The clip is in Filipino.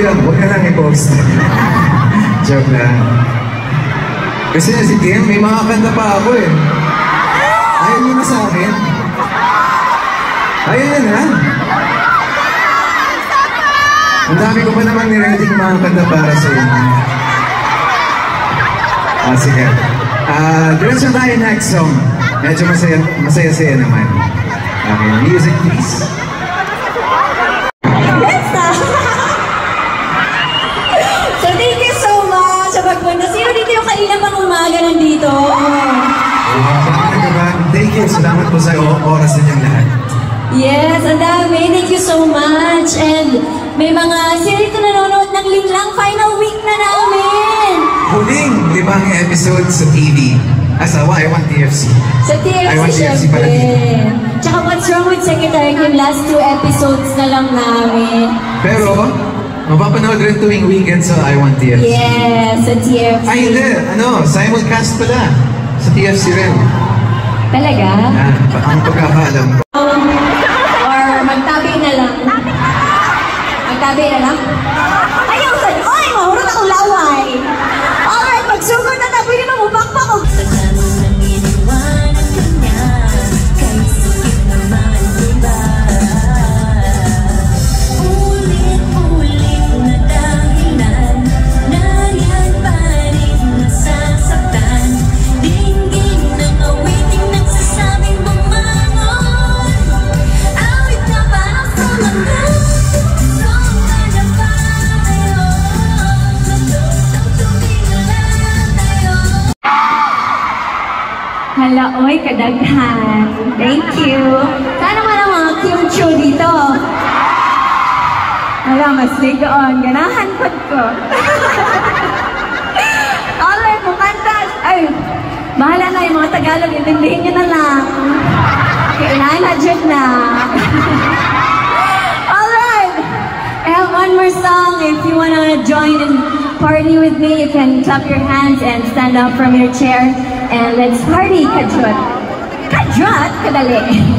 lang, huwag na lang i-post. Joke lang. Kasi si Kim, may mga kanta pa ako eh. Ayaw nyo na sa akin. Ayaw na na. Ang dami ko pa naman niready mga kanta para sa inyo. Sige. Diretso tayo next song. Medyo masaya-saya naman. Okay, music please. So thank you so much sa pagpunta. Sino dito yung kanina pang umaga nandito? Thank you. Salamat po sa oras ninyong lahat. Yes, ang dami. Thank you so much. And may mga sino dito nanonood ng Linlang final week na namin. Huling 5 episode sa TV. Asawa, I Want TFC. Sa TFC, I Want TFC pala dito. Tsaka What's Wrong with Secretary Kim, last 2 episodes na lang namin. Pero, mapapanood rin tuwing weekend sa I Want TFC. Yes, sa TFC. Ay, hindi. Simulcast pala. Sa TFC rin. Talaga? Ang pagkakaalam ko. Or magtabi na lang. Magtabi na lang? Ayaw sa... Oy, mahurot akong laway. Alright, magsugod na na. Pwede mamubakpak ko. Hala, oy, kadaghan. Thank you. Sana man ang mga Kim-Chu dito. Hala, mas ligoon. Ganahan po ko. Alright, mukantas. Ay, bahala na yung mga Tagalog. Intindihin nyo na lang. Kailangan na dyan na. Alright. I have one more song. If you wanna join and party with me, you can clap your hands and stand up from your chair. And let's party, Kajot. Kajot, kadali.